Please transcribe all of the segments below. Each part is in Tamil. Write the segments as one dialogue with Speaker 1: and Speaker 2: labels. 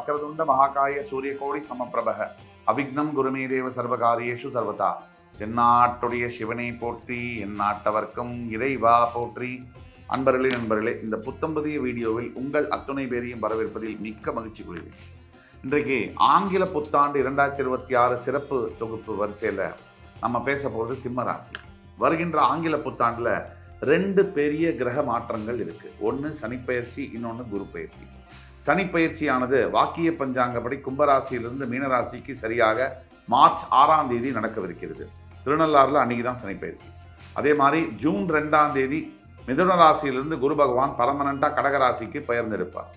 Speaker 1: வக்ரதுண்ட மகாகாய சூரியகோடி சமப்பிரபக அவிக்னம் குருமே தேவ சர்வகாரியேஷு சர்வதா. தென்னாட்டுடைய சிவனை போற்றி, என் நாட்டவர்க்கும் இறைவா போற்றி. நண்பர்களே, இந்த புத்தம்பதிய வீடியோவில் உங்கள் அத்துணை பேரையும் வரவேற்பதில் மிக்க மகிழ்ச்சி கொள்கிறேன். இன்றைக்கு ஆங்கில புத்தாண்டு 2026 சிறப்பு தொகுப்பு வரிசையில் நம்ம பேச போகிறது சிம்ம ராசி. வருகின்ற ஆங்கில புத்தாண்டில் 2 பெரிய கிரக மாற்றங்கள் இருக்கு. ஒன்று சனிப்பெயர்ச்சி, இன்னொன்று குரு பயிற்சி. சனிப்பெயர்ச்சியானது வாக்கிய பஞ்சாங்கப்படி கும்பராசியிலிருந்து மீனராசிக்கு சரியாக மார்ச் 6ஆம் தேதி நடக்கவிருக்கிறது. திருநள்ளாறுல அன்னைக்கு தான் சனிப்பெயர்ச்சி. அதே மாதிரி ஜூன் 2ஆம் தேதி மிதுன ராசியிலிருந்து குரு பகவான் பர்மனண்டா கடகராசிக்கு பெயர்ந்தெடுப்பார்.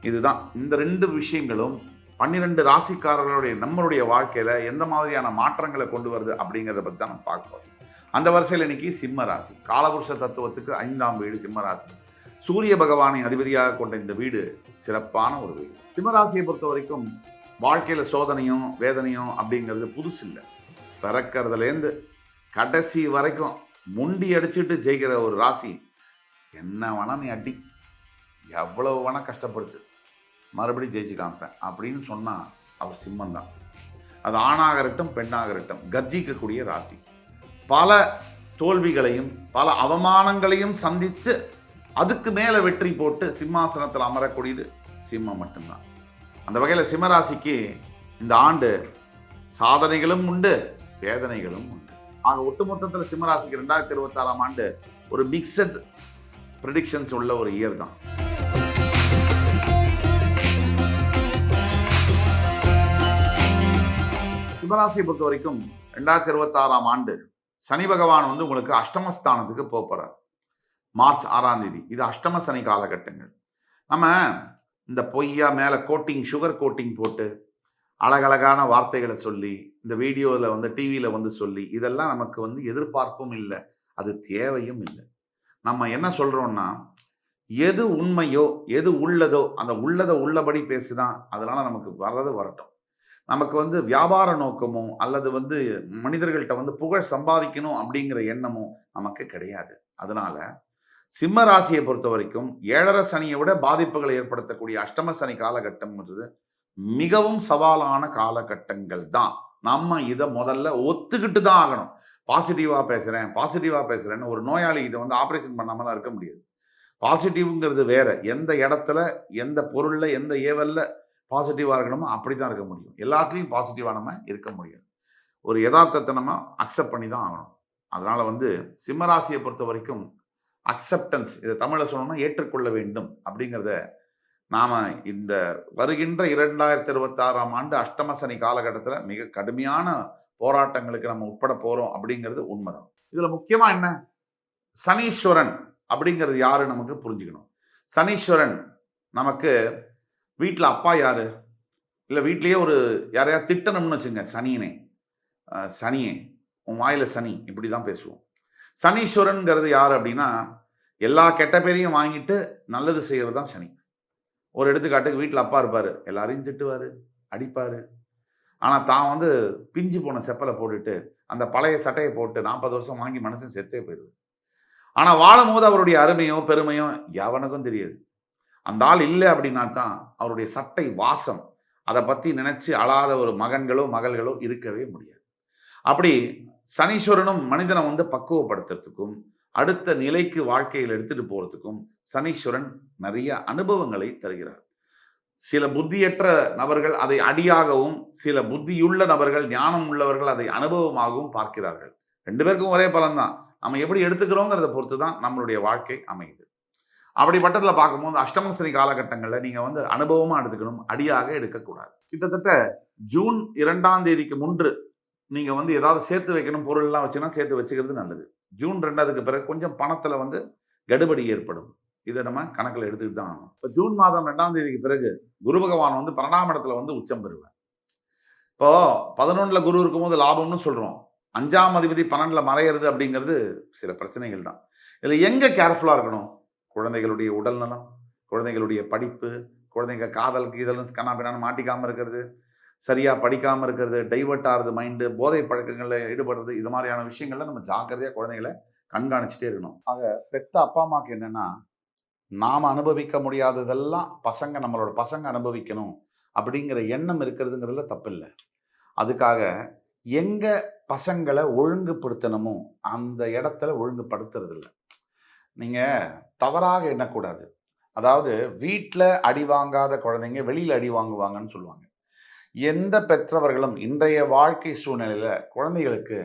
Speaker 1: இதுதான் இந்த 2 விஷயங்களும் 12 ராசிக்காரர்களுடைய நம்மளுடைய வாழ்க்கையில எந்த மாதிரியான மாற்றங்களை கொண்டு வருது அப்படிங்கிறத பற்றி தான் நம்ம பார்ப்போம். அந்த வரிசையில் இன்னைக்கு சிம்ம ராசி, காலபுருஷ தத்துவத்துக்கு 5ஆம் வீடு சிம்ம ராசி. சூரிய பகவானை அதிபதியாக கொண்ட இந்த வீடு சிறப்பான ஒரு வீடு. சிம்மராசியை பொறுத்த வரைக்கும் வாழ்க்கையில சோதனையும் வேதனையும் அப்படிங்கிறது புதுசு இல்லை. பிறக்கிறதுலேருந்து கடைசி வரைக்கும் முண்டி அடிச்சுட்டு ஜெயிக்கிற ஒரு ராசி. என்ன வேணா நீ அடி, எவ்வளவு வேணா கஷ்டப்படுத்து, மறுபடியும் ஜெயிச்சு காமிப்பேன் அப்படின்னு சொன்னா அவர் சிம்மம் தான். அது ஆணாக இருக்கட்டும் பெண்ணாக இருக்கட்டும் கர்ஜிக்கக்கூடிய ராசி. பல தோல்விகளையும் பல அவமானங்களையும் சந்தித்து அதுக்கு மேலே வெற்றி போட்டு சிம்மாசனத்தில் அமரக்கூடியது சிம்மம் மட்டும்தான். அந்த வகையில் சிம்மராசிக்கு இந்த ஆண்டு சாதனைகளும் உண்டு, வேதனைகளும் உண்டு. ஆக ஒட்டுமொத்தத்தில் சிம்மராசிக்கு 2026ஆம் ஆண்டு ஒரு மிக்சட் ப்ரெடிக்ஷன்ஸ் உள்ள ஒரு இயர் தான். சிம்மராசியை பொறுத்த வரைக்கும் 2026ஆம் ஆண்டு சனி பகவான் உங்களுக்கு அஷ்டமஸ்தானத்துக்கு போகிறார். மார்ச் 6ஆம் தேதி. இது அஷ்டம சனி காலகட்டங்கள். நம்ம இந்த பொய்யா மேலே கோட்டிங், சுகர் கோட்டிங் போட்டு அழகழகான வார்த்தைகளை சொல்லி இந்த வீடியோவில் டிவியில் சொல்லி இதெல்லாம் நமக்கு எதிர்பார்ப்பும் இல்லை, அது தேவையும் இல்லை. நம்ம என்ன சொல்கிறோம்னா, எது உண்மையோ எது உள்ளதோ அந்த உள்ளதை உள்ளபடி பேசுதான். அதனால நமக்கு வர்றது வரட்டும். நமக்கு வியாபார நோக்கமோ அல்லது மனிதர்கள்ட்ட புகழ் சம்பாதிக்கணும் அப்படிங்கிற எண்ணமோ நமக்கு கிடையாது. அதனால சிம்ம ராசியை பொறுத்த வரைக்கும் 7.5 சனியை விட பாதிப்புகளை ஏற்படுத்தக்கூடிய அஷ்டம சனி காலகட்டம்ன்றது மிகவும் சவாலான காலகட்டங்கள் தான். நம்ம இதை முதல்ல ஒத்துக்கிட்டு தான் ஆகணும். பாசிட்டிவா பேசுறேன்னு ஒரு நோயாளிகிட்ட ஆபரேஷன் பண்ணாமலாம் இருக்க முடியாது. பாசிட்டிவ்ங்கிறது வேற. எந்த இடத்துல எந்த பொருள்ல எந்த ஏவல்ல பாசிட்டிவா இருக்கணுமோ அப்படிதான் இருக்க முடியும். எல்லாத்துலேயும் பாசிட்டிவா நம்ம இருக்க முடியாது. ஒரு யதார்த்தத்தை நம்ம அக்செப்ட் பண்ணி தான் ஆகணும். அதனால சிம்மராசியை பொறுத்த வரைக்கும் அக்செப்டன்ஸ், இதை தமிழில் சொல்லணும்னா ஏற்றுக்கொள்ள வேண்டும் அப்படிங்கிறத நாம இந்த வருகின்ற 2026ஆம் ஆண்டு அஷ்டம சனி காலகட்டத்தில் மிக கடுமையான போராட்டங்களுக்கு நம்ம உட்பட போறோம் அப்படிங்கிறது உண்மைதான். இதுல முக்கியமா என்ன, சனீஸ்வரன் அப்படிங்கிறது யாரு நமக்கு புரிஞ்சுக்கணும். சனீஸ்வரன் நமக்கு வீட்டில் அப்பா யாரு, இல்லை வீட்லேயே ஒரு யாரையா திட்டணும்னு வச்சுங்க, சனியே உன் வாயில சனி, இப்படி தான் பேசுவோம். சனீஸ்வரன்கிறது யார் அப்படின்னா, எல்லா கெட்ட பேரையும் வாங்கிட்டு நல்லது செய்கிறது தான் சனி. ஒரு எடுத்துக்காட்டுக்கு வீட்டில் அப்பா இருப்பார், எல்லாரையும் திட்டுவார், அடிப்பார். ஆனால் தான் பிஞ்சு போன செப்பலை போட்டுட்டு அந்த பழைய சட்டையை போட்டு 40 வருஷம் வாங்கி மனுஷன் செத்தே போயிடுவார். ஆனால் வாழும் போது அவருடைய அருமையோ பெருமையோ எவனுக்கும் தெரியாது. அந்த ஆள் இல்லை அப்படின்னா தான் அவருடைய சட்டை வாசம், அதை பற்றி நினைச்சு அழாத ஒரு மகன்களோ மகள்களோ இருக்கவே முடியாது. அப்படி சனீஸ்வரனும் மனிதனை பக்குவப்படுத்துறதுக்கும் அடுத்த நிலைக்கு வாழ்க்கையில் எடுத்துட்டு போறதுக்கும் சனீஸ்வரன் நிறைய அனுபவங்களை தருகிறார். சில புத்தியற்ற நபர்கள் அதை அடியாகவும், சில புத்தியுள்ள நபர்கள், ஞானம் உள்ளவர்கள் அதை அனுபவமாகவும் பார்க்கிறார்கள். 2 பேருக்கும் ஒரே பலன்தான். நம்ம எப்படி எடுத்துக்கிறோங்கிறத பொறுத்து தான் நம்மளுடைய வாழ்க்கை அமையுது. அப்படிப்பட்டதில் பார்க்கும்போது அஷ்டம சனி காலகட்டங்களில் நீங்க அனுபவமா எடுத்துக்கணும், அடியாக எடுக்கக்கூடாது. கிட்டத்தட்ட ஜூன் 2ஆம் தேதிக்கு முன்பு நீங்க ஏதாவது சேர்த்து வைக்கணும், பொருள்லாம் வச்சுன்னா சேர்த்து வச்சுக்கிறது நல்லது. ஜூன் 2க்கு பிறகு கொஞ்சம் பணத்துல கடுபடி ஏற்படும். இதை நம்ம கணக்கில் எடுத்துக்கிட்டு தான் ஆகணும். இப்போ ஜூன் மாதம் 2ஆம் தேதிக்கு பிறகு குரு பகவான் 12ஆம் இடத்துல உச்சம் பெறுவார். இப்போ 11ல் குரு இருக்கும்போது லாபம்னு சொல்றோம். 5ஆம் அதிபதி 12ல் மறையிறது அப்படிங்கிறது சில பிரச்சனைகள் தான். இதுல எங்க கேர்ஃபுல்லா இருக்கணும், குழந்தைகளுடைய உடல் நலம், குழந்தைகளுடைய படிப்பு, குழந்தைங்க காதல் கீதல்னு கண்ணாபின்னான்னு மாட்டிக்காம இருக்கிறது, சரியா படிக்காம இருக்கிறது, டைவர்ட் ஆகிறது மைண்டு, போதை பழக்கங்களில் ஈடுபடுறது, இது மாதிரியான விஷயங்கள்ல நம்ம ஜாக்கிரதையா குழந்தைகளை கண்காணிச்சுட்டே இருக்கணும். ஆக பெத்த அப்பா அம்மாவுக்கு என்னன்னா, நாம அனுபவிக்க முடியாததெல்லாம் நம்மளோட பசங்க அனுபவிக்கணும் அப்படிங்கிற எண்ணம் இருக்கிறதுங்கிறதுல தப்பில்லை. அதுக்காக எங்க பசங்களை ஒழுங்குபடுத்தணுமோ அந்த இடத்துல ஒழுங்குபடுத்துறது இல்லை. நீங்க தவறாக எண்ணக்கூடாது. அதாவது வீட்ல அடி வாங்காத குழந்தைங்க வெளியில அடி வாங்குவாங்கன்னு சொல்லுவாங்க. எந்த பெற்றவர்களும் இன்றைய வாழ்க்கை சூழ்நிலையில குழந்தைகளுக்கு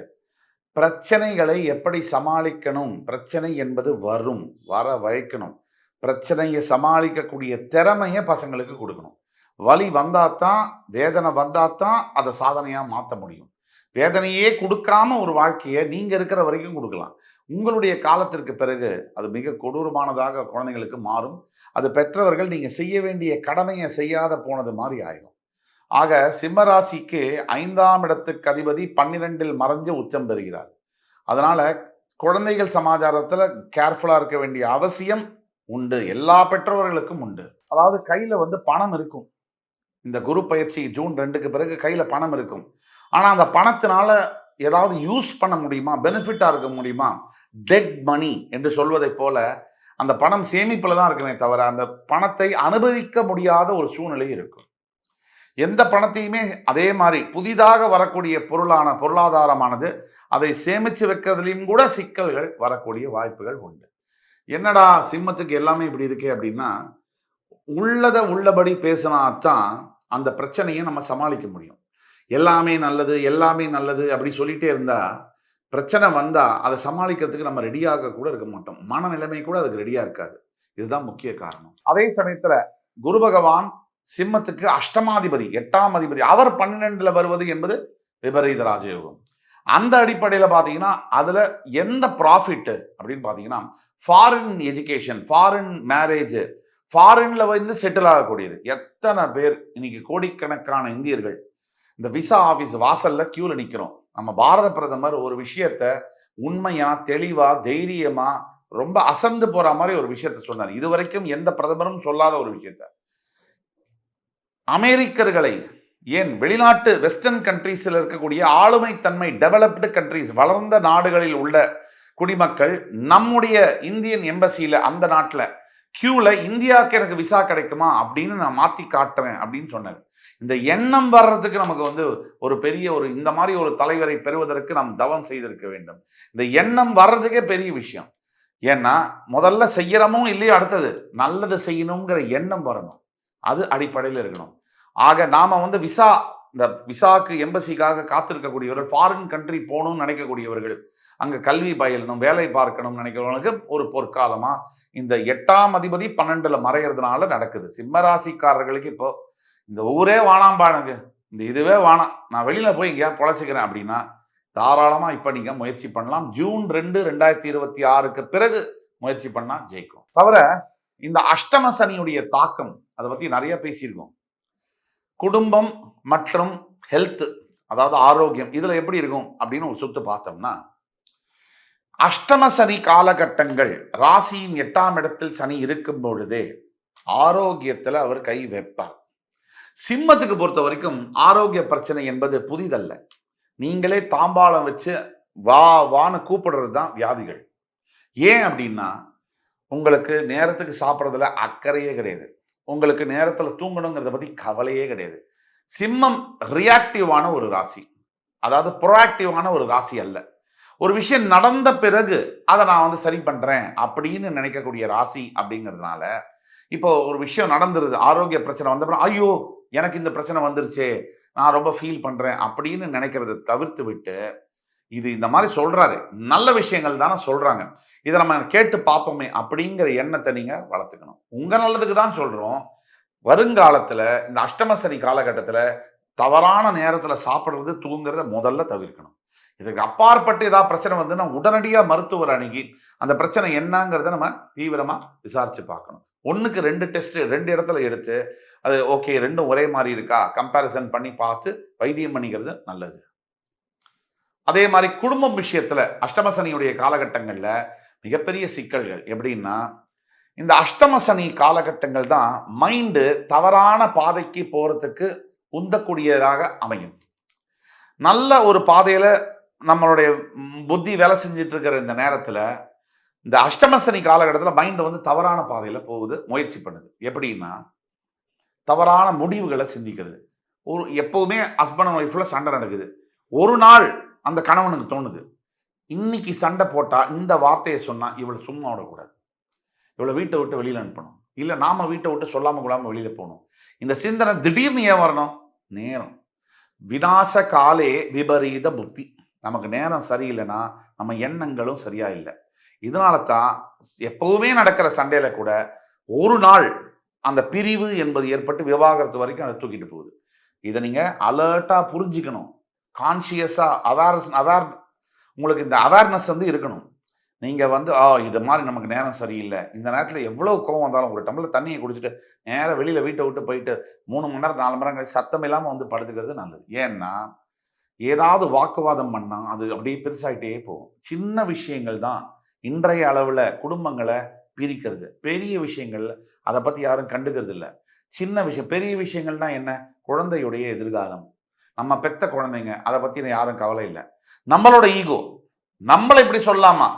Speaker 1: பிரச்சனைகளை எப்படி சமாளிக்கணும், பிரச்சனை என்பது வரும், வர வைக்கணும். பிரச்சனையை சமாளிக்கக்கூடிய திறமைய பசங்களுக்கு கொடுக்கணும். வலி வந்தாதான், வேதனை வந்தாதான் அதை சாதனையா மாற்ற முடியும். வேதனையே கொடுக்காம ஒரு வாழ்க்கையை நீங்க இருக்கிற வரைக்கும் கொடுக்கலாம். உங்களுடைய காலத்திற்கு பிறகு அது மிக கொடூரமானதாக குழந்தைங்களுக்கு மாறும். அது பெற்றவர்கள் நீங்க செய்ய வேண்டிய கடமையை செய்யாத போனது மாதிரி ஆயிடும். ஆக சிம்மராசிக்கு 5ஆம் இடத்துக்கு அதிபதி 12ல் மறைஞ்சு உச்சம் பெறுகிறார். அதனால குழந்தைகள் சமாச்சாரத்துல கேர்ஃபுல்லா இருக்க வேண்டிய அவசியம் உண்டு. எல்லா பெற்றோர்களுக்கும் உண்டு. அதாவது கையில பணம் இருக்கும். இந்த குரு பயிற்சி ஜூன் 2க்கு பிறகு கையில பணம் இருக்கும். ஆனா அந்த பணத்தினால ஏதாவது யூஸ் பண்ண முடியுமா, பெனிஃபிட்டா இருக்க முடியுமா? டெட் மணி என்று சொல்வதை போல அந்த பணம் சேமிப்புல தான் இருக்குமே தவிர அந்த பணத்தை அனுபவிக்க முடியாத ஒரு சூழ்நிலை இருக்கும். எந்த பணத்தையுமே அதே மாதிரி புதிதாக வரக்கூடிய பொருளாதாரமானது அதை சேமிச்சு வைக்கிறதுலையும் கூட சிக்கல்கள் வரக்கூடிய வாய்ப்புகள் உண்டு. என்னடா சிம்மத்துக்கு எல்லாமே இப்படி இருக்கே அப்படின்னா, உள்ளதை உள்ளபடி பேசினாதான் அந்த பிரச்சனையை நம்ம சமாளிக்க முடியும். எல்லாமே நல்லது எல்லாமே நல்லது அப்படி சொல்லிட்டே இருந்தா பிரச்சனை வந்தா அதை சமாளிக்கிறதுக்கு நம்ம ரெடியாக கூட இருக்க மாட்டோம். மனநிலைமை கூட அதுக்கு ரெடியா இருக்காது. இதுதான் முக்கிய காரணம். அதே சமயத்துல குரு பகவான் சிம்மத்துக்கு அஷ்டமாதிபதி, 8ஆம் அதிபதி, அவர் 12ல வருவது என்பது விபரீத ராஜயோகம். அந்த அடிப்படையில பாத்தீங்கன்னா அதுல எந்த ப்ராஃபிட் அப்படின்னு பாத்தீங்கன்னா ஃபாரின் எஜுகேஷன், ஃபாரின் மேரேஜ், ஃபாரின்ல செட்டில் ஆகக்கூடியது. எத்தனை பேர் இன்னைக்கு கோடிக்கணக்கான இந்தியர்கள் இந்த விசா ஆபீஸ் வாசல்ல கியூல நிக்கிறோம். நம்ம பாரத பிரதமர் ஒரு விஷயத்த உண்மையா, தெளிவா, தைரியமா, ரொம்ப அசந்து போற மாதிரி ஒரு விஷயத்த சொன்னார். இதுவரைக்கும் எந்த பிரதமரும் சொல்லாத ஒரு விஷயத்த. அமெரிக்கர்களை, ஏன் வெளிநாட்டு வெஸ்டர்ன் கண்ட்ரீஸில் இருக்கக்கூடிய ஆளுமை தன்மை டெவலப்டு கண்ட்ரீஸ், வளர்ந்த நாடுகளில் உள்ள குடிமக்கள் நம்முடைய இந்தியன் எம்பசியில அந்த நாட்டில் கியூல இந்தியாவுக்கு எனக்கு விசா கிடைக்குமா அப்படின்னு நான் மாத்தி காட்டுறேன் அப்படின்னு சொன்னார். இந்த எண்ணம் வர்றதுக்கு நமக்கு ஒரு பெரிய இந்த மாதிரி ஒரு தலைவரை பெறுவதற்கு நாம் தவம் செய்திருக்க வேண்டும். இந்த எண்ணம் வர்றதுக்கே பெரிய விஷயம். ஏன்னா முதல்ல செய்யறமோ இல்லையோ அடுத்தது நல்லது செய்யணுங்கிற எண்ணம் வரணும். அது அடிப்படையில் இருக்கணும். ஆக நாம விசா, இந்த விசாக்கு எம்பசிக்காக காத்திருக்கக்கூடியவர்கள், ஃபாரின் கண்ட்ரி போகணும்னு நினைக்கக்கூடியவர்கள், அங்க கல்வி பயிலணும், வேலை பார்க்கணும்னு நினைக்கிறவங்களுக்கு ஒரு பொற்காலமா இந்த 8ஆம் அதிபதி 12ல மறைகிறதுனால நடக்குது. சிம்மராசிக்காரர்களுக்கு இப்போ இந்த ஊரே வானாம்பா, எனக்கு இந்த இதுவே வானாம், நான் வெளியில போய் எங்கேயா பொழைச்சிக்கிறேன் அப்படின்னா தாராளமா இப்ப நீங்க முயற்சி பண்ணலாம். ஜூன் 2, 2026க்கு பிறகு முயற்சி பண்ணா ஜெயிக்கும். தவிர இந்த அஷ்டம சனியுடைய தாக்கம் அதை பத்தி நிறைய பேசியிருக்கோம். குடும்பம் மற்றும் ஹெல்த், அதாவது ஆரோக்கியம், இதுல எப்படி இருக்கும் அப்படின்னு ஒரு சுத்து பார்த்தோம்னா, அஷ்டம சனி காலகட்டங்கள் ராசியின் 8ஆம் இடத்தில் சனி இருக்கும் பொழுதே ஆரோக்கியத்துல அவர் கை வைப்பார். சிம்மத்துக்கு பொறுத்த வரைக்கும் ஆரோக்கிய பிரச்சனை என்பது புதிதல்ல. நீங்களே தாம்பாளம் வச்சு வா வான்னு கூப்பிடுறது தான் வியாதிகள். ஏன் அப்படின்னா உங்களுக்கு நேரத்துக்கு சாப்பிட்றதுல அக்கறையே கிடையாது. உங்களுக்கு நேரத்தில் தூங்கணுங்கிறத பத்தி கவலையே கிடையாது. சிம்மம் ரியாக்டிவான ஒரு ராசி, அதாவது ப்ரோஆக்டிவான ஒரு ராசி அல்ல. ஒரு விஷயம் நடந்த பிறகு அதை நான் சரி பண்றேன் அப்படின்னு நினைக்கக்கூடிய ராசி அப்படிங்கிறதுனால, இப்போ ஒரு விஷயம் நடந்துருது, ஆரோக்கிய பிரச்சனை வந்த ஐயோ எனக்கு இந்த பிரச்சனை வந்துருச்சே, நான் ரொம்ப ஃபீல் பண்றேன் அப்படின்னு நினைக்கிறத தவிர்த்து விட்டு, இது இந்த மாதிரி சொல்றாரு, நல்ல விஷயங்கள் தானே சொல்றாங்க, இதை நம்ம கேட்டு பார்ப்போமே அப்படிங்கிற எண்ணத்தை நீங்க வளர்த்துக்கணும். உங்க நல்லதுக்கு தான் சொல்றோம். வருங்காலத்துல இந்த அஷ்டம சனி காலகட்டத்துல தவறான நேரத்துல சாப்பிடுறது, தூங்குறத முதல்ல தவிர்க்கணும். இதுக்கு அப்பாற்பட்டு ஏதாவது பிரச்சனை வந்துன்னா உடனடியா மருத்துவர் அணுகி அந்த பிரச்சனை என்னங்கிறத நம்ம தீவிரமா விசாரிச்சு பார்க்கணும். 1க்கு 2 டெஸ்ட் 2 இடத்துல எடுத்து அது ஓகே ரெண்டும் ஒரே மாதிரி இருக்கா கம்பேரிசன் பண்ணி பார்த்து வைத்தியம் பண்ணிக்கிறது நல்லது. அதே மாதிரி குடும்பம் விஷயத்துல அஷ்டம சனியுடைய காலகட்டங்கள்ல மிகப்பெரிய சிக்கல்கள் எப்படின்னா, இந்த அஷ்டம சனி காலகட்டங்கள் தான் மைண்டு தவறான பாதைக்கு போறதுக்கு உந்தக்கூடியதாக அமையும். நல்ல ஒரு பாதையில நம்மளுடைய புத்தி வேலை செஞ்சுட்டு இருக்கிற இந்த நேரத்துல இந்த அஷ்டம சனி காலகட்டத்தில் மைண்ட் தவறான பாதையில போகுது, முயற்சி பண்ணுது. எப்படின்னா, தவறான முடிவுகளை சிந்திக்கிறது. எப்பவுமே ஹஸ்பண்ட் அண்ட் ஒய்ஃப்ல சண்டை நடக்குது. ஒரு நாள் அந்த கணவனுக்கு தோணுது, இன்னைக்கு சண்டை போட்டா இந்த வார்த்தையை சொன்னா இவளை சும்மா விடக்கூடாது, இவளை வீட்டை விட்டு வெளியில அனுப்பணும், இல்ல நாம வீட்டை விட்டு சொல்லாம கொள்ளாம வெளியில போகணும். இந்த சிந்தனை திடீர்னு ஏன் வரணும்? நேரம். விநாச காலே விபரீத புத்தி. நமக்கு நேரம் சரியில்லைன்னா நம்ம எண்ணங்களும் சரியா இல்லை. இதனால தான் எப்பவுமே நடக்கிற சண்டையில கூட ஒரு நாள் அந்த பிரிவு என்பது ஏற்பட்டு விவாகரத்து வரைக்கும் அதை தூக்கிட்டு போகுது. இதை நீங்க அலர்ட்டா புரிஞ்சுக்கணும். கான்சியஸா உங்களுக்கு இந்த அவேர்னஸ் வந்து இருக்கணும். நீங்க வந்து இது மாதிரி நமக்கு நேரம் சரியில்லை, இந்த நேரத்தில் எவ்வளவு கோவம் வந்தாலும் ஒரு டம்ளர் தண்ணியை குடிச்சிட்டு நேரம் வெளியில வீட்டை விட்டு போயிட்டு 3 மணி நேரம் 4 மணி நேரம் கழிச்சு சத்தம் இல்லாம வந்து படுத்துக்கிறது நல்லது. ஏன்னா ஏதாவது வாக்குவாதம் பண்ணா அது அப்படியே பெருசாயிட்டே போகும். சின்ன விஷயங்கள் தான் இன்றைய அளவுல குடும்பங்களை பிரிக்கிறது. பெரிய விஷயங்கள் அதை பத்தி யாரும் கண்டுக்கிறது இல்லை. சின்ன விஷயம். பெரிய விஷயங்கள்னா என்ன? குழந்தையுடைய எதிர்காலம், நம்ம பெத்த குழந்தைங்க, அதை பத்தி யாரும் கவலை இல்லை. நம்மளோட ஈகோ, நம்மளை இப்படி சொல்லலாமா,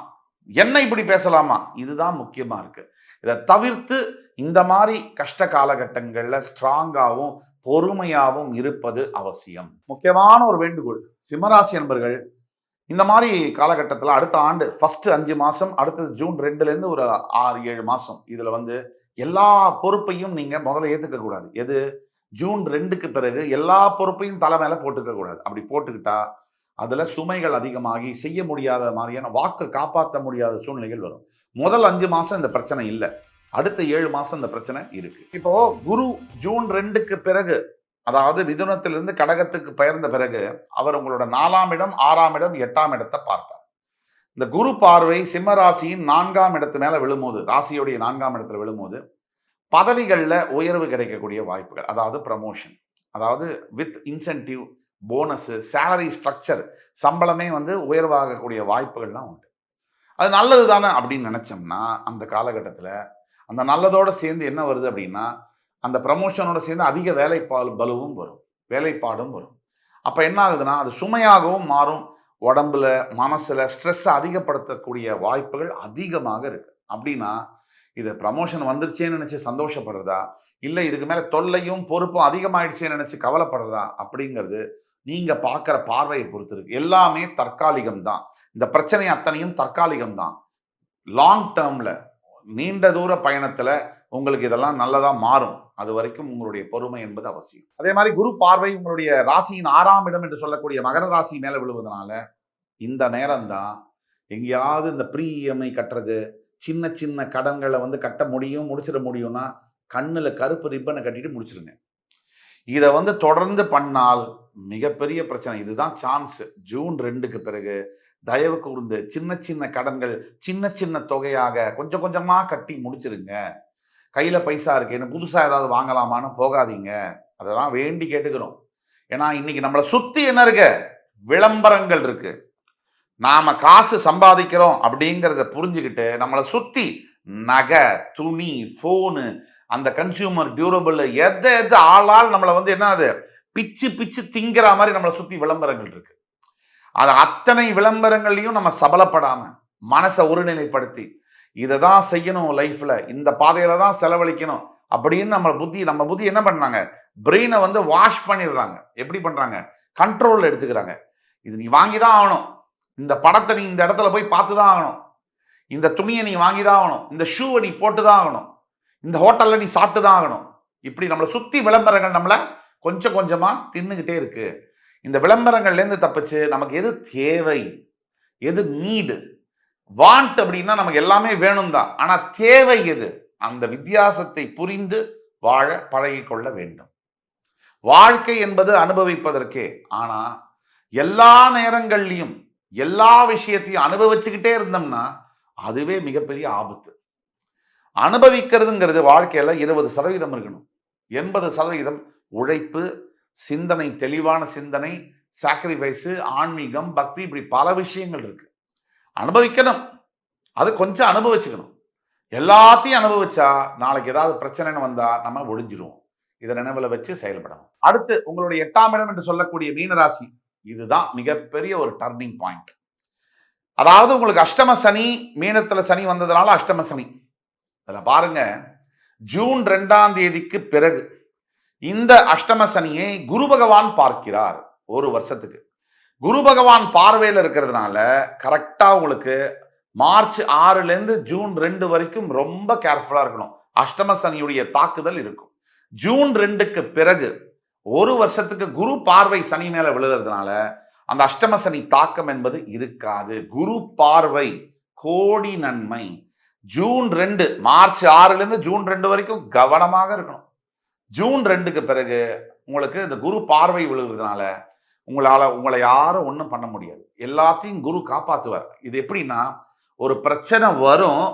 Speaker 1: என்ன இப்படி பேசலாமா, இதுதான் முக்கியமா இருக்கு. இதை தவிர்த்து இந்த மாதிரி கஷ்ட காலகட்டங்கள்ல ஸ்ட்ராங்காகவும் பொறுமையாகவும் இருப்பது அவசியம். முக்கியமான ஒரு வேண்டுகோள், சிம்மராசி என்பர்கள் இந்த மாதிரி காலகட்டத்தில் அடுத்த ஆண்டு ஃபர்ஸ்ட் 5 மாசம், அடுத்தது ஜூன் 2லேருந்து ஒரு 6-7 மாசம், இதுல வந்து எல்லா பொறுப்பையும் நீங்க முதல்ல ஏத்துக்க கூடாது. எது? ஜூன் 2க்கு பிறகு எல்லா பொறுப்பையும் தலை மேல போட்டுக்க கூடாது. அப்படி போட்டுக்கிட்டா அதுல சுமைகள் அதிகமாகி செய்ய முடியாத மாதிரியான வாக்கு காப்பாற்ற முடியாத சூழ்நிலைகள் வரும். முதல் 5 மாசம் இந்த பிரச்சனை இல்லை, அடுத்த 7 மாசம் இந்த பிரச்சனை இருக்கு. இப்போ குரு ஜூன் 2க்கு பிறகு, அதாவது மிதுனத்திலிருந்து கடகத்துக்கு பெயர்ந்த பிறகு அவர் உங்களோட 4ஆம் இடம், 6ஆம் இடம், 8ஆம் இடத்தை பார்ப்பார். இந்த குரு பார்வை சிம்ம ராசியின் 4ஆம் இடத்து மேல விழும்போது, ராசியுடைய 4ஆம் இடத்துல விழும்போது பதவிகளில் உயர்வு கிடைக்கக்கூடிய வாய்ப்புகள், அதாவது ப்ரமோஷன், அதாவது with incentive, bonus, salary structure, சம்பளமே வந்து உயர்வாகக்கூடிய வாய்ப்புகள்லாம் உண்டு. அது நல்லது தானே அப்படின்னு நினைச்சோம்னா அந்த காலகட்டத்தில் அந்த நல்லதோட சேர்ந்து என்ன வருது அப்படின்னா, அந்த ப்ரமோஷனோட சேர்ந்து அதிக பலுவும் வரும், வேலைப்பாடும் வரும். அப்போ என்ன ஆகுதுன்னா அது சுமையாகவும் மாறும். உடம்புல மனசுல ஸ்ட்ரெஸ் அதிகப்படுத்தக்கூடிய வாய்ப்புகள் அதிகமாக இருக்கு. அப்படின்னா இது ப்ரமோஷன் வந்துருச்சேன்னு நினைச்சு சந்தோஷப்படுறதா, இல்லை இதுக்கு மேல தொல்லையும் பொறுப்பும் அதிகமாயிடுச்சேன்னு நினைச்சு கவலைப்படுறதா அப்படிங்கிறது நீங்க பார்க்குற பார்வையை பொறுத்து இருக்கு. எல்லாமே தற்காலிகம் தான். இந்த பிரச்சனை அத்தனையும் தற்காலிகம் தான். லாங் டேர்ம்ல, நீண்ட தூர பயணத்துல உங்களுக்கு இதெல்லாம் நல்லதா மாறும். அது வரைக்கும் உங்களுடைய பொறுமை என்பது அவசியம். அதே மாதிரி குரு பார்வை உங்களுடைய ராசியின் 6ஆம் இடம் என்று சொல்லக்கூடிய மகர ராசி மேல விழுவதனால இந்த நேரம் தான் எங்கேயாவது இந்த ப்ரீ இஎம்ஐ கட்டுறது, சின்ன சின்ன கடன்களை வந்து கட்ட முடியும், முடிச்சிட முடியும்னா கண்ணுல கருப்பு ரிப்பனை கட்டிட்டு முடிச்சிருங்க. இதை வந்து தொடர்ந்து பண்ணால் மிகப்பெரிய பிரச்சனை. இதுதான் சான்ஸ். ஜூன் 2க்கு பிறகு தயவு கூர்ந்து சின்ன சின்ன கடன்கள் சின்ன சின்ன தொகையாக கொஞ்சம் கொஞ்சமா கட்டி முடிச்சிருங்க. கையில பைசா இருக்கேன்னு புதுசா ஏதாவது வாங்கலாமான்னு போகாதீங்க. அதெல்லாம் வேண்டி கேட்டுக்கிறோம். ஏன்னா இன்னைக்கு நம்மளை சுத்தி என்ன இருக்கு? விளம்பரங்கள் இருக்கு. நாம காசு சம்பாதிக்கிறோம் அப்படிங்கிறத புரிஞ்சுக்கிட்டு நம்மளை சுத்தி நகை, துணி, போனு, அந்த கன்சியூமர் டியூரபிள் எதை ஆளால் நம்மளை வந்து என்ன அது பிச்சு பிச்சு திங்கிற மாதிரி நம்மளை சுத்தி விளம்பரங்கள் இருக்கு. அது அத்தனை விளம்பரங்களையும் நம்ம சபலப்படாம மனசை ஒருநிலைப்படுத்தி இதை தான் செய்யணும் லைஃப்ல, இந்த பாதையில தான் செலவழிக்கணும் அப்படின்னு நம்ம புத்தி என்ன பண்றாங்க? பிரெயினை வந்து வாஷ் பண்ணிடுறாங்க. எப்படி பண்றாங்க? கண்ட்ரோல் எடுத்துக்கிறாங்க. இது நீ வாங்கிதான் ஆகணும், இந்த படத்தை நீ இந்த இடத்துல போய் பார்த்துதான் ஆகணும், இந்த துணியை நீ வாங்கிதான் ஆகணும், இந்த ஷூவை நீ போட்டுதான் ஆகணும், இந்த ஹோட்டல்ல நீ சாப்பிட்டுதான் ஆகணும். இப்படி நம்மளை சுத்தி விளம்பரங்கள் நம்மளை கொஞ்சம் கொஞ்சமா தின்னுகிட்டே இருக்கு. இந்த விளம்பரங்கள்லேருந்து தப்பிச்சு நமக்கு எது தேவை, எது நீடு, வாண்ட் அப்படின்னா நமக்கு எல்லாமே வேணும் தான், ஆனா தேவை எது, அந்த வித்தியாசத்தை புரிந்து வாழ பழகிக்கொள்ள வேண்டும். வாழ்க்கை என்பது அனுபவிப்பதற்கே. ஆனா எல்லா நேரங்கள்லையும் எல்லா விஷயத்தையும் அனுபவிச்சுக்கிட்டே இருந்தோம்னா அதுவே மிகப்பெரிய ஆபத்து. அனுபவிக்கிறதுங்கிறது வாழ்க்கையில 20% இருக்கணும். 80% உழைப்பு, சிந்தனை, தெளிவான சிந்தனை, சாக்ரிஃபைஸ், ஆன்மீகம், பக்தி, இப்படி பல விஷயங்கள் இருக்கு. அனுபவிக்கணும், அது கொஞ்சம் அனுபவிச்சுக்கணும். எல்லாத்தையும் அனுபவிச்சா நாளைக்கு ஏதாவது பிரச்சனைன்னு வந்தா நம்ம ஒழிஞ்சிருவோம். இதை நினைவுல வச்சு செயல்படணும். அடுத்து உங்களுடைய 8ஆம் இடம் என்று சொல்லக்கூடிய மீனராசி, இதுதான் மிகப்பெரிய ஒரு டர்னிங் பாயிண்ட். அதாவது உங்களுக்கு அஷ்டம சனி, மீனத்துல சனி வந்ததுனால அஷ்டம சனி. அதுல பாருங்க, ஜூன் 2ஆம் தேதிக்கு பிறகு இந்த அஷ்டம சனியை குரு பகவான் பார்க்கிறார் ஒரு வருஷத்துக்கு. குரு பகவான் பார்வையில் இருக்கிறதுனால கரெக்டா உங்களுக்கு மார்ச் 6ல இருந்து ஜூன் 2 வரைக்கும் ரொம்ப கேர்ஃபுல்லா இருக்கணும். அஷ்டம சனியுடைய தாக்குதல் இருக்கும். ஜூன் 2க்கு பிறகு ஒரு வருஷத்துக்கு குரு பார்வை சனி மேல விழுகிறதுனால அந்த அஷ்டம சனி தாக்கம் என்பது இருக்காது. குரு பார்வை கோடி நன்மை. ஜூன் 2 மார்ச் 6ல இருந்து ஜூன் 2 வரைக்கும் கவனமாக இருக்கணும். ஜூன் 2க்கு பிறகு உங்களுக்கு இந்த குரு பார்வை விழுகிறதுனால உங்களை யாரும் ஒன்றும் பண்ண முடியாது. எல்லாத்தையும் குரு காப்பாற்றுவார். இது எப்படின்னா, ஒரு பிரச்சனை வரும்,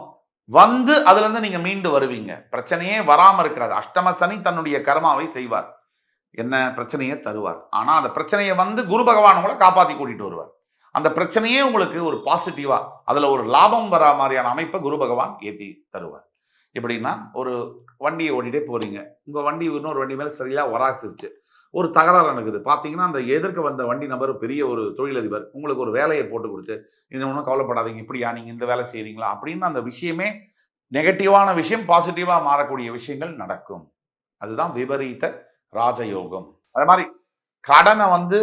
Speaker 1: வந்து அதுல இருந்து நீங்க மீண்டு வருவீங்க. பிரச்சனையே வராம இருக்காது. அஷ்டம சனி தன்னுடைய கர்மாவை செய்வார். என்ன பிரச்சனையை தருவார். ஆனா அந்த பிரச்சனையை வந்து குரு பகவான் உங்களை காப்பாத்தி கூட்டிட்டு வருவார். அந்த பிரச்சனையே உங்களுக்கு ஒரு பாசிட்டிவா, அதுல ஒரு லாபம் வரா மாதிரியான அமைப்பை குரு பகவான் ஏத்தி தருவார். எப்படின்னா, ஒரு வண்டியை ஓட்டிட்டே போறீங்க, உங்க வண்டி இன்னொரு வண்டி மேல சரியா வராசிருச்சு, ஒரு தகராறு நடக்குது. பார்த்தீங்கன்னா, அந்த எதிர்க்க வந்த வண்டி நபர் பெரிய ஒரு தொழிலதிபர். உங்களுக்கு ஒரு வேலையை போட்டு கொடுத்து, இது ஒன்றும் கவலைப்படாதீங்க, இப்படியா நீங்கள் இந்த வேலை செய்கிறீங்களா அப்படின்னு அந்த விஷயமே நெகட்டிவான விஷயம் பாசிட்டிவாக மாறக்கூடிய விஷயங்கள் நடக்கும். அதுதான் விபரீத ராஜயோகம். அதே மாதிரி கடனை வந்து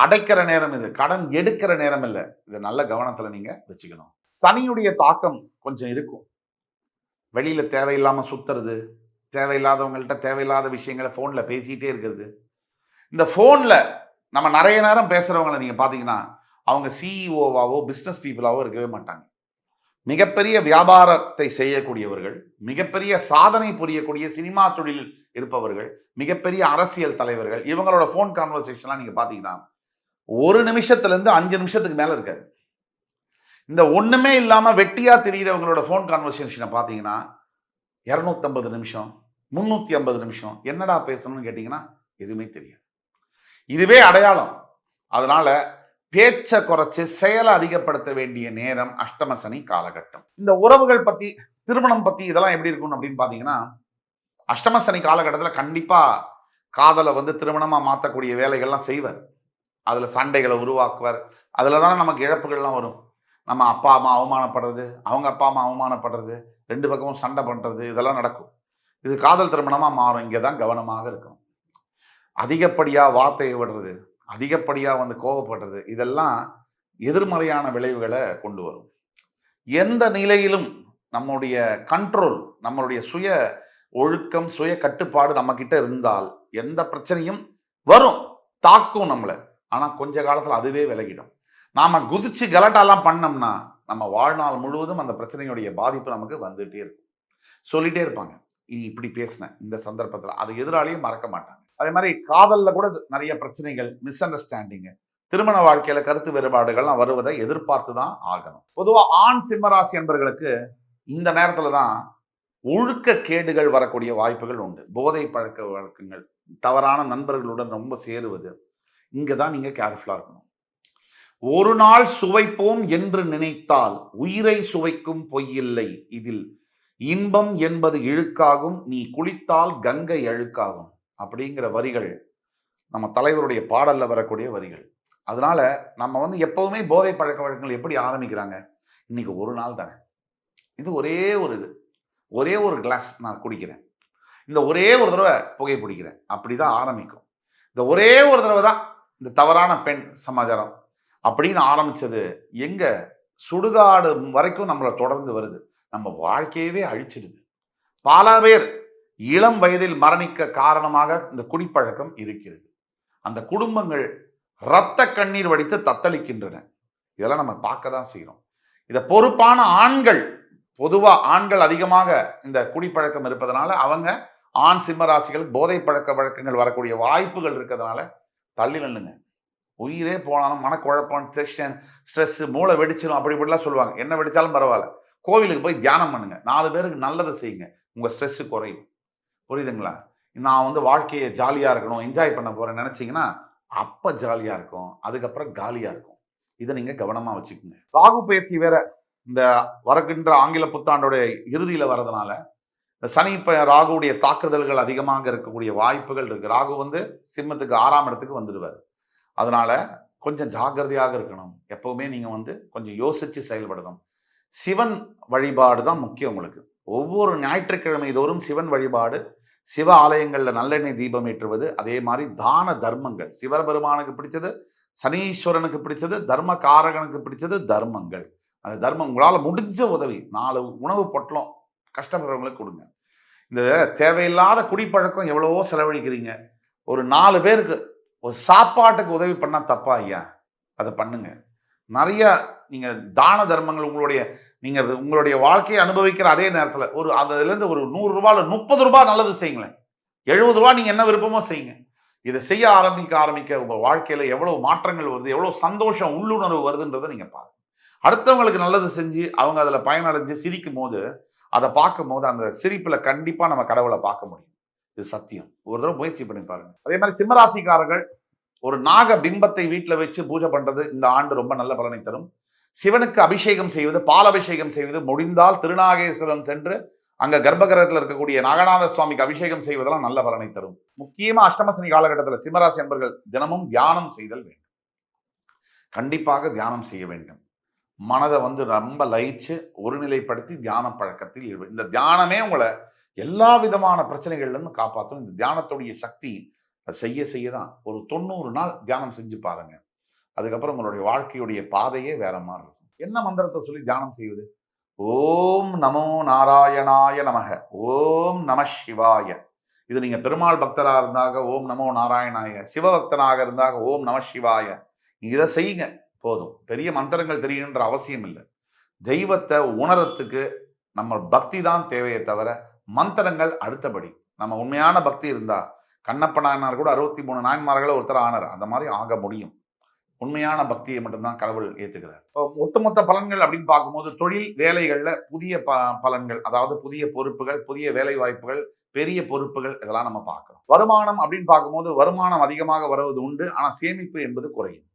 Speaker 1: அடைக்கிற நேரம் இது, கடன் எடுக்கிற நேரம் இல்லை. இது நல்ல கவனத்தில் நீங்கள் வச்சுக்கணும். சனியுடைய தாக்கம் கொஞ்சம் இருக்கும். வெளியில் தேவையில்லாமல் சுத்துறது, தேவையில்லாதவங்கள்ட்ட தேவையில்லாத விஷயங்களை ஃபோனில் பேசிகிட்டே இருக்கிறது. இந்த ஃபோனில் நம்ம நிறைய நேரம் பேசுகிறவங்களை நீங்கள் பார்த்தீங்கன்னா, அவங்க சிஇஓவாவோ பிஸ்னஸ் பீப்புளாவோ இருக்கவே மாட்டாங்க. மிகப்பெரிய வியாபாரத்தை செய்யக்கூடியவர்கள், மிகப்பெரிய சாதனை புரியக்கூடிய சினிமா தொழிலில் இருப்பவர்கள், மிகப்பெரிய அரசியல் தலைவர்கள், இவங்களோட ஃபோன் கான்வர்சேஷன்லாம் நீங்கள் பார்த்தீங்கன்னா, 1 நிமிஷத்துலேருந்து 5 நிமிஷத்துக்கு மேலே இருக்காது. இந்த ஒன்றுமே இல்லாமல் வெட்டியாக தெரிகிறவங்களோட ஃபோன் கான்வர்சேஷனை பார்த்தீங்கன்னா 250 நிமிஷம், 350 நிமிஷம். என்னடா பேசணும்னு கேட்டிங்கன்னா எதுவுமே தெரியாது. இதுவே அடையாளம். அதனால பேச்சை குறைச்சு செயலை அதிகப்படுத்த வேண்டிய நேரம் அஷ்டம சனி காலகட்டம். இந்த உறவுகள் பத்தி, திருமணம் பத்தி இதெல்லாம் எப்படி இருக்கும் அப்படின்னு பாத்தீங்கன்னா, அஷ்டம சனி காலகட்டத்தில் கண்டிப்பா காதலை வந்து திருமணமா மாற்றக்கூடிய வேலைகள்லாம் செய்வார். அதுல சண்டைகளை உருவாக்குவார். அதுல தானே நமக்கு இழப்புகள்லாம் வரும். நம்ம அப்பா அம்மா அவமானப்படுறது, அவங்க அப்பா அம்மா அவமானப்படுறது, 2 பக்கமும் சண்டை பண்றது, இதெல்லாம் நடக்கும். இது காதல் திருமணமா மாறும். இங்கதான் கவனமாக இருக்கணும். அதிகப்படியாக வார்த்தையை விடுறது, அதிகப்படியாக வந்து கோபப்படுறது, இதெல்லாம் எதிர்மறையான விளைவுகளை கொண்டு வரும். எந்த நிலையிலும் நம்முடைய கண்ட்ரோல், நம்மளுடைய சுய ஒழுக்கம், சுய கட்டுப்பாடு நம்ம கிட்ட இருந்தால் எந்த பிரச்சனையும் வரும், தாக்கும் நம்மளை. ஆனால் கொஞ்ச காலத்தில் அதுவே விலகிடும். நாம குதிச்சு கலட்டாலாம் பண்ணோம்னா நம்ம வாழ்நாள் முழுவதும் அந்த பிரச்சனையுடைய பாதிப்பு நமக்கு வந்துட்டே இருக்கும். சொல்லிட்டே இருப்பாங்க, நீ இப்படி பேசின இந்த சந்தர்ப்பத்தில், அது எதிராளியும் மறக்க மாட்டாங்க. அதே மாதிரி காதல்ல கூட நிறைய பிரச்சனைகள், மிஸ் அண்டர்ஸ்டாண்டிங், திருமண வாழ்க்கையில கருத்து வேறுபாடுகள்லாம் வருவதை எதிர்பார்த்து தான் ஆகணும். பொதுவா ஆண் சிம்மராசி என்பவர்களுக்கு இந்த நேரத்துல தான் ஒழுக்க கேடுகள் வரக்கூடிய வாய்ப்புகள் உண்டு. போதை பழக்க வழக்கங்கள், தவறான நண்பர்களுடன் ரொம்ப சேருவது, இங்கதான் நீங்க கேர்ஃபுல்லா இருக்கணும். ஒரு நாள் சுவைப்போம் என்று நினைத்தால் உயிரை சுவைக்கும் பொய்யில்லை இதில், இன்பம் என்பது இழுக்காகும், நீ குளித்தால் கங்கை அழுக்காகும் அப்படிங்கிற வரிகள் நம்ம தலைவருடைய பாடல்ல வரக்கூடிய வரிகள். அதனால நம்ம வந்து எப்பவுமே போதை பழக்க வழக்கங்கள் எப்படி ஆரம்பிக்கிறாங்க, இன்னைக்கு ஒரு நாள் தானே, இது ஒரே ஒரு கிளாஸ் நான் குடிக்கிறேன், இந்த ஒரே ஒரு தடவை புகை பிடிக்கிறேன், அப்படிதான் ஆரம்பிக்கும். இந்த ஒரே ஒரு தடவை தான் இந்த தவறான பெண் சமாச்சாரம் அப்படின்னு ஆரம்பிச்சது எங்க சுடுகாடு வரைக்கும் நம்மளை தொடர்ந்து வருது. நம்ம வாழ்க்கையவே அழிச்சிடுது. பல பேர் இளம் வயதில் மரணிக்க காரணமாக இந்த குடிப்பழக்கம் இருக்கிறது. அந்த குடும்பங்கள் இரத்த கண்ணீர் வடித்து தத்தளிக்கின்றன. இதெல்லாம் நம்ம பார்க்க தான் செய்யறோம். இதை பொறுப்பான ஆண்கள், பொதுவா ஆண்கள் அதிகமாக இந்த குடிப்பழக்கம் இருப்பதனால அவங்க ஆண் சிம்மராசிகள் போதை பழக்க வழக்கங்கள் வரக்கூடிய வாய்ப்புகள் இருக்கிறதுனால தள்ளி நில்லுங்க. உயிரே போனாலும் மனக்குழப்பம், டென்ஷன், ஸ்ட்ரெஸ், மூளை வெடிச்சிடும் அப்படி இப்படிலாம் சொல்லுவாங்க. என்ன வெடிச்சாலும் பரவாயில்ல, கோவிலுக்கு போய் தியானம் பண்ணுங்க, 4 பேருக்கு நல்லதை செய்யுங்க, உங்க ஸ்ட்ரெஸ் குறையும். புரியுதுங்களா? நான் வந்து வாழ்க்கையை ஜாலியா இருக்கணும், என்ஜாய் பண்ண போறேன் நினைச்சீங்கன்னா அப்ப ஜாலியா இருக்கும், அதுக்கப்புறம் காலியா இருக்கும். இதை நீங்க கவனமா வச்சுக்கோங்க. ராகு பயிற்சி வேற இந்த வருகின்ற ஆங்கில புத்தாண்டோட இறுதியில வரதுனால சனி ராகுடைய தாக்குதல்கள் அதிகமாக இருக்கக்கூடிய வாய்ப்புகள் இருக்கு. ராகு வந்து சிம்மத்துக்கு 6ஆம் இடத்துக்கு வந்துடுவார். அதனால கொஞ்சம் ஜாக்கிரதையாக இருக்கணும். எப்பவுமே நீங்க வந்து கொஞ்சம் யோசிச்சு செயல்படணும். சிவன் வழிபாடு தான் முக்கியம் உங்களுக்கு. ஒவ்வொரு ஞாயிற்றுக்கிழமை தோறும் சிவன் வழிபாடு சிவ ஆலயங்கள்ல நல்லெண்ணெய் தீபம் ஏற்றுவது, அதே மாதிரி தான தர்மங்கள். சிவபெருமானுக்கு பிடிச்சது, சனீஸ்வரனுக்கு பிடிச்சது, தர்மகாரகனுக்கு பிடிச்சது தர்மங்கள். அந்த தர்மம் உங்களால முடிஞ்ச உதவி 4 உணவு பொட்டலம் கஷ்டப்படுறவங்களுக்கு கொடுங்க. இந்த தேவையில்லாத குடிப்பழக்கம் எவ்வளவோ செலவழிக்கிறீங்க. ஒரு 4 பேருக்கு ஒரு சாப்பாட்டுக்கு உதவி பண்ணா தப்பா ஐயா? அத பண்ணுங்க. நெறைய நீங்க தான தர்மங்கள் நீங்க உங்களுடைய வாழ்க்கையை அனுபவிக்கிற அதே நேரத்துல அதுலேருந்து ஒரு ரூ. 100 ரூ. 30 நல்லது செய்யுங்களேன். ரூ. 70 நீங்க என்ன விருப்பமோ செய்யுங்க. இதை செய்ய ஆரம்பிக்க உங்க வாழ்க்கையில எவ்வளவு மாற்றங்கள் வருது, எவ்வளவு சந்தோஷம், உள்ளுணர்வு வருதுன்றதை நீங்க பாருங்க. அடுத்தவங்களுக்கு நல்லது செஞ்சு அவங்க அதுல பயனடைஞ்சு சிரிக்கும் போது, அதை பார்க்கும் போது அந்த சிரிப்புல கண்டிப்பா நம்ம கடவுளை பார்க்க முடியும். இது சத்தியம். ஒரு தடவை முயற்சி பண்ணி பாருங்க. அதே மாதிரி சிம்மராசிக்காரர்கள் ஒரு நாக பிம்பத்தை வீட்டுல வச்சு பூஜை பண்றது இந்த ஆண்டு ரொம்ப நல்ல பலனை தரும். சிவனுக்கு அபிஷேகம் செய்வது, பால் அபிஷேகம் செய்வது, முடிந்தால் திருநாகேஸ்வரம் சென்று அங்க கர்ப்பகிரகத்தில் இருக்கக்கூடிய நாகநாத சுவாமிக்கு அபிஷேகம் செய்வதெல்லாம் நல்ல பலனை தரும். முக்கியமா அஷ்டமசனி காலகட்டத்தில் சிம்மராசி அன்பர்கள் தினமும் தியானம் செய்தல் வேண்டும். கண்டிப்பாக தியானம் செய்ய வேண்டும். மனதை ரொம்ப லயிச்சு ஒருநிலைப்படுத்தி தியான பழக்கத்தில் இந்த தியானமே உங்களை எல்லா விதமான பிரச்சனைகள்ல இருந்து காப்பாற்றும். இந்த தியானத்துடைய சக்தி செய்ய தான் ஒரு 90 நாள் தியானம் செஞ்சு பாருங்க. அதுக்கப்புறம் உங்களுடைய வாழ்க்கையுடைய பாதையே வேற மாதிரி இருக்கும். என்ன மந்திரத்தை சொல்லி தியானம் செய்வது? ஓம் நமோ நாராயணாய நமக, ஓம் நம சிவாய. இது நீங்க பெருமாள் பக்தராக இருந்தாக ஓம் நமோ நாராயணாய, சிவபக்தனாக இருந்தாக ஓம் நம சிவாய. இதை செய்யுங்க போதும். பெரிய மந்திரங்கள் தெரியணுன்ற அவசியம் இல்லை. தெய்வத்தை உணரத்துக்கு நம்ம பக்தி தான் தேவையே தவிர மந்திரங்கள் அடுத்தபடி. நம்ம உண்மையான பக்தி இருந்தா கண்ணப்ப நாயனார் கூட 63 நாயன்மார்களை ஒருத்தர் ஆனார். அந்த மாதிரி ஆக முடியும். உண்மையான பக்தியை மட்டும்தான் கடவுள் ஏற்றுக்கிறார். ஒட்டுமொத்த பலன்கள் அப்படின்னு பார்க்கும்போது தொழில் வேலைகள்ல புதிய பலன்கள், அதாவது புதிய பொறுப்புகள், புதிய வேலை வாய்ப்புகள், பெரிய பொறுப்புகள், இதெல்லாம் நம்ம பார்க்கிறோம். வருமானம் அப்படின்னு பார்க்கும்போது வருமானம் அதிகமாக வருவது உண்டு. ஆனா சேமிப்பு என்பது குறையும்,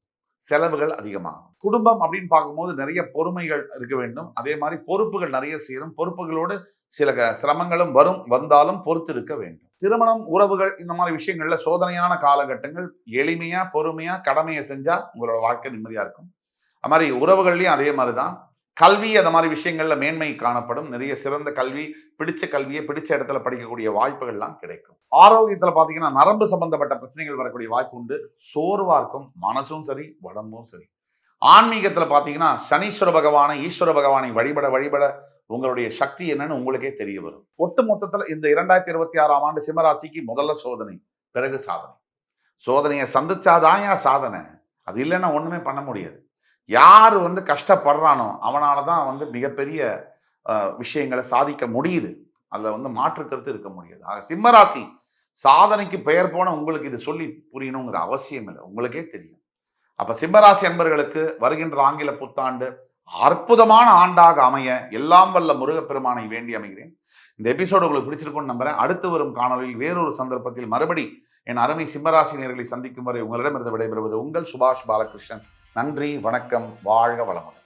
Speaker 1: செலவுகள் அதிகமாகும். குடும்பம் அப்படின்னு பார்க்கும்போது நிறைய பொறுமைகள் இருக்க வேண்டும். அதே மாதிரி பொறுப்புகள் நிறைய சேரும். பொறுப்புகளோடு சில சிரமங்களும் வந்தாலும் பொறுத்து இருக்க வேண்டும். திருமணம், உறவுகள், இந்த மாதிரி விஷயங்கள்ல சோதனையான காலகட்டங்கள். எளிமையா பொறுமையா கடமையை செஞ்சா உங்களோட வாழ்க்கை நிம்மதியா இருக்கும். அது மாதிரி உறவுகள்லயும் அதே மாதிரிதான். கல்வி அந்த மாதிரி விஷயங்கள்ல மேன்மை காணப்படும். நிறைய சிறந்த கல்வி, பிடிச்ச கல்வியை பிடிச்ச இடத்துல படிக்கக்கூடிய வாய்ப்புகள்லாம் கிடைக்கும். ஆரோக்கியத்துல பாத்தீங்கன்னா நரம்பு சம்பந்தப்பட்ட பிரச்சனைகள் வரக்கூடிய வாய்ப்பு உண்டு. சோர்வா இருக்கும், மனசும் சரி உடம்பும் சரி. ஆன்மீகத்துல பாத்தீங்கன்னா சனீஸ்வர பகவானை, ஈஸ்வர பகவானை வழிபட உங்களுடைய சக்தி என்னன்னு உங்களுக்கே தெரிய வரும். ஒட்டு மொத்தத்துல இந்த 2026ஆம் ஆண்டு சிம்மராசிக்கு முதல்ல சோதனை, பிறகு சாதனை. சோதனையை சந்திச்சாதான் சாதனை. அது இல்லைன்னா ஒண்ணுமே பண்ண முடியாது. யாரு கஷ்டப்படுறானோ அவனாலதான் மிகப்பெரிய விஷயங்களை சாதிக்க முடியுது. அதுல மாற்று கருத்து இருக்க முடியாது. ஆக சிம்மராசி சாதனைக்கு பெயர் போன உங்களுக்கு இது சொல்லி புரியணுங்கிற அவசியம் இல்லை, உங்களுக்கே தெரியும். அப்ப சிம்மராசி அன்பர்களுக்கு வருகின்ற ஆங்கில புத்தாண்டு அற்புதமான ஆண்டாக அமைய எல்லாம் வல்ல முருகப்பெருமானை வேண்டி அமைகிறேன். இந்த எபிசோடு உங்களுக்கு பிடிச்சிருக்கும்னு நம்புறேன். அடுத்து வரும் காணொலியில் வேறொரு சந்தர்ப்பத்தில் மறுபடி என் அருமை சிம்மராசி நேயர்களை சந்திக்கும் வரை உங்களிடமிருந்து விடைபெறுவது உங்கள் சுபாஷ் பாலகிருஷ்ணன். நன்றி, வணக்கம், வாழ்க வளமுடன்.